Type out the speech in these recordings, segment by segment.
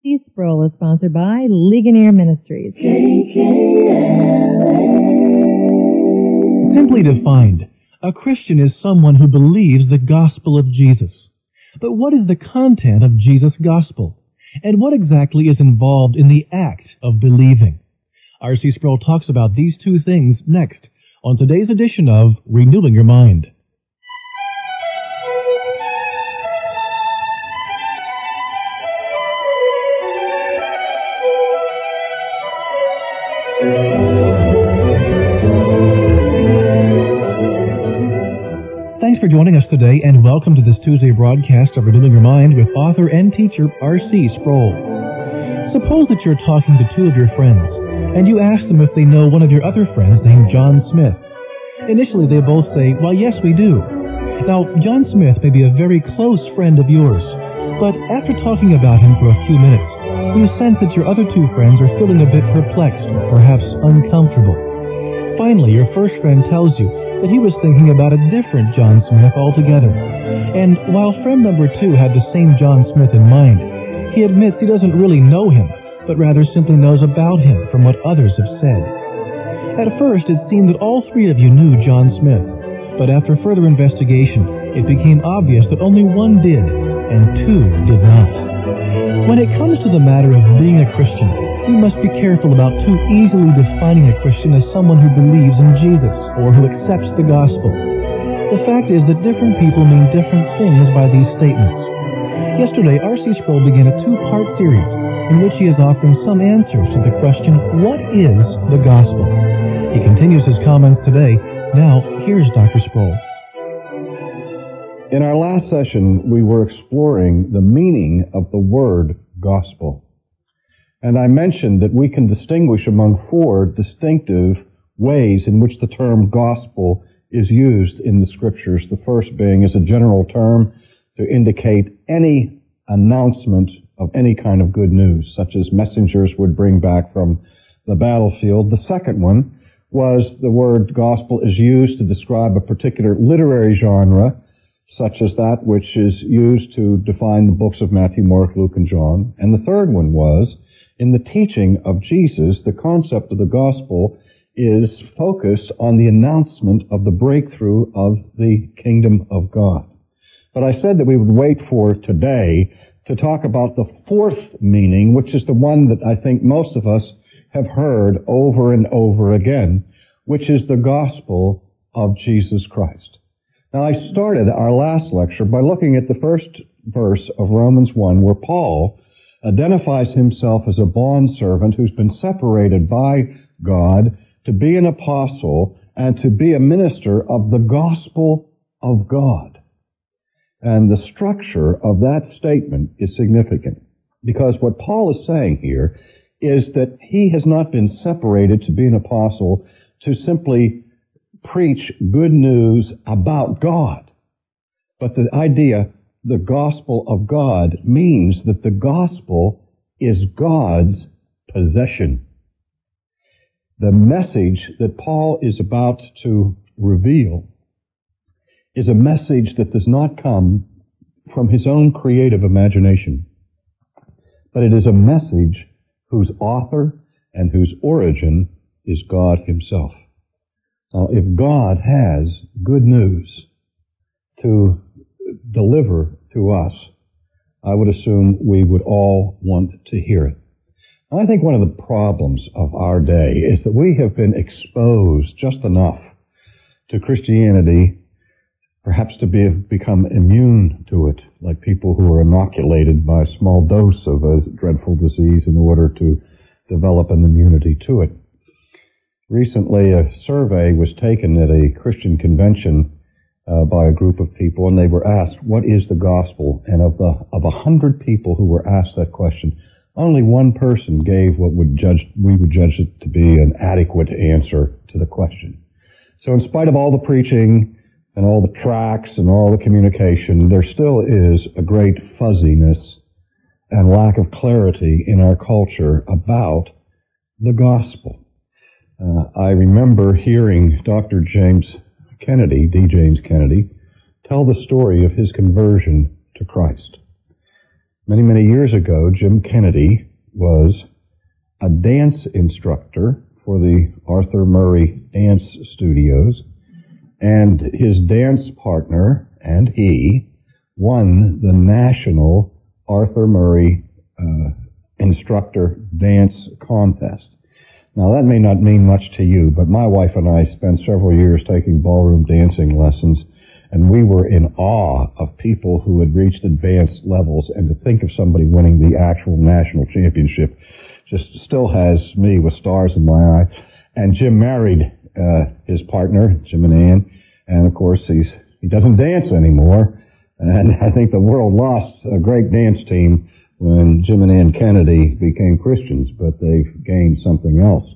Sproul is sponsored by Ligonier Ministries. Simply defined, a Christian is someone who believes the gospel of Jesus. But what is the content of Jesus' gospel? And what exactly is involved in the act of believing? R.C. Sproul talks about these two things next on today's edition of Renewing Your Mind. Thanks for joining us today, and welcome to this Tuesday broadcast of Renewing Your Mind with author and teacher R.C. Sproul. Suppose that you're talking to two of your friends, and you ask them if they know one of your other friends named John Smith. Initially, they both say, "Well, yes, we do." Now, John Smith may be a very close friend of yours, but after talking about him for a few minutes, you sense that your other two friends are feeling a bit perplexed, perhaps uncomfortable. Finally, your first friend tells you that he was thinking about a different John Smith altogether. And while friend number two had the same John Smith in mind, he admits he doesn't really know him, but rather simply knows about him from what others have said. At first, it seemed that all three of you knew John Smith, but after further investigation, it became obvious that only one did, and two did not. When it comes to the matter of being a Christian, we must be careful about too easily defining a Christian as someone who believes in Jesus or who accepts the gospel. The fact is that different people mean different things by these statements. Yesterday, R.C. Sproul began a two-part series in which he is offering some answers to the question, what is the gospel? He continues his comments today. Now, here's Dr. Sproul. In our last session, we were exploring the meaning of the word gospel. And I mentioned that we can distinguish among four distinctive ways in which the term gospel is used in the Scriptures. The first being as a general term to indicate any announcement of any kind of good news, such as messengers would bring back from the battlefield. The second one was the word gospel is used to describe a particular literary genre, such as that which is used to define the books of Matthew, Mark, Luke, and John. And the third one was, in the teaching of Jesus, the concept of the gospel is focused on the announcement of the breakthrough of the kingdom of God. But I said that we would wait for today to talk about the fourth meaning, which is the one that I think most of us have heard over and over again, which is the gospel of Jesus Christ. Now, I started our last lecture by looking at the first verse of Romans 1, where Paul identifies himself as a bondservant who's been separated by God to be an apostle and to be a minister of the gospel of God. And the structure of that statement is significant, because what Paul is saying here is that he has not been separated to be an apostle to simply preach good news about God. But the idea, the gospel of God, means that the gospel is God's possession. The message that Paul is about to reveal is a message that does not come from his own creative imagination, but it is a message whose author and whose origin is God himself. Now, if God has good news to deliver to us, I would assume we would all want to hear it. I think one of the problems of our day is that we have been exposed just enough to Christianity, perhaps to become immune to it, like people who are inoculated by a small dose of a dreadful disease in order to develop an immunity to it. Recently, a survey was taken at a Christian convention by a group of people, and they were asked, what is the gospel? And of 100 people who were asked that question, only one person gave what we would judge it to be an adequate answer to the question. So in spite of all the preaching and all the tracts and all the communication, there still is a great fuzziness and lack of clarity in our culture about the gospel. I remember hearing Dr. James Kennedy, D. James Kennedy, tell the story of his conversion to Christ. Many, many years ago, Jim Kennedy was a dance instructor for the Arthur Murray Dance Studios, and his dance partner and he won the national Arthur Murray instructor dance contest. Now, that may not mean much to you, but my wife and I spent several years taking ballroom dancing lessons, and we were in awe of people who had reached advanced levels, and to think of somebody winning the actual national championship just still has me with stars in my eye. And Jim married his partner, Jim and Ann, and of course he doesn't dance anymore, and I think the world lost a great dance team when Jim and Ann Kennedy became Christians, but they've gained something else.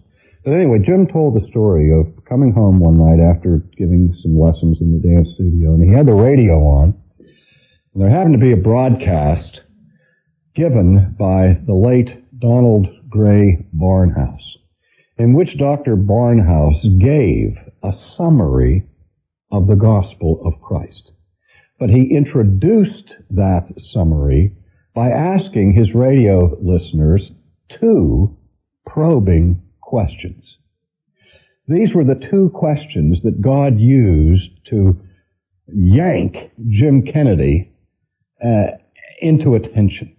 But anyway, Jim told the story of coming home one night after giving some lessons in the dance studio, and he had the radio on, and there happened to be a broadcast given by the late Donald Gray Barnhouse, in which Dr. Barnhouse gave a summary of the gospel of Christ. But he introduced that summary by asking his radio listeners two probing questions. These were the two questions that God used to yank Jim Kennedy into attention.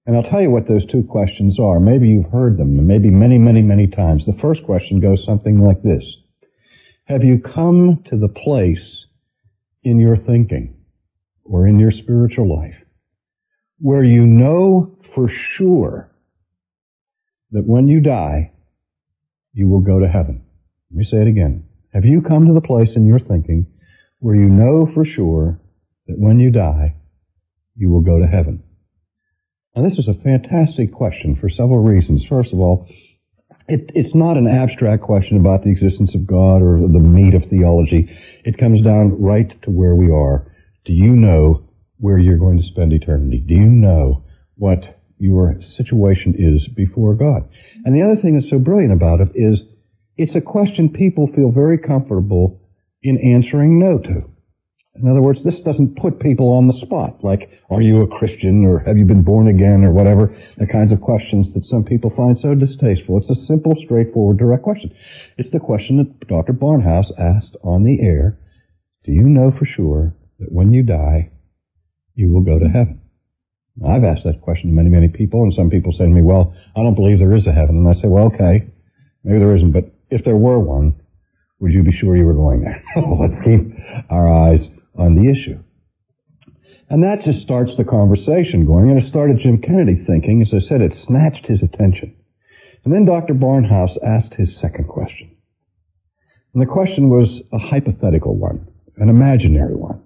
And I'll tell you what those two questions are. Maybe you've heard them, and maybe many, many, many times. The first question goes something like this: have you come to the place in your thinking or in your spiritual life where you know for sure that when you die, you will go to heaven? Let me say it again. Have you come to the place in your thinking where you know for sure that when you die, you will go to heaven? Now, this is a fantastic question for several reasons. First of all, it's not an abstract question about the existence of God or the meat of theology. It comes down right to where we are. Do you know where you're going to spend eternity? Do you know what your situation is before God? And the other thing that's so brilliant about it is it's a question people feel very comfortable in answering no to. In other words, this doesn't put people on the spot, like, are you a Christian, or have you been born again, or whatever, the kinds of questions that some people find so distasteful. It's a simple, straightforward, direct question. It's the question that Dr. Barnhouse asked on the air: do you know for sure that when you die, you will go to heaven? Now, I've asked that question to many, many people, and some people say to me, well, I don't believe there is a heaven. And I say, well, okay, maybe there isn't, but if there were one, would you be sure you were going there? Let's keep our eyes on the issue. And that just starts the conversation going, and it started Jim Kennedy thinking. As I said, it snatched his attention. And then Dr. Barnhouse asked his second question. And the question was a hypothetical one, an imaginary one.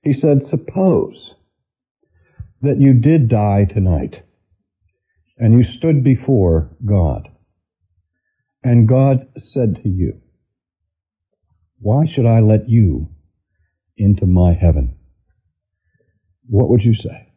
He said, suppose that you did die tonight, and you stood before God, and God said to you, why should I let you into my heaven? What would you say?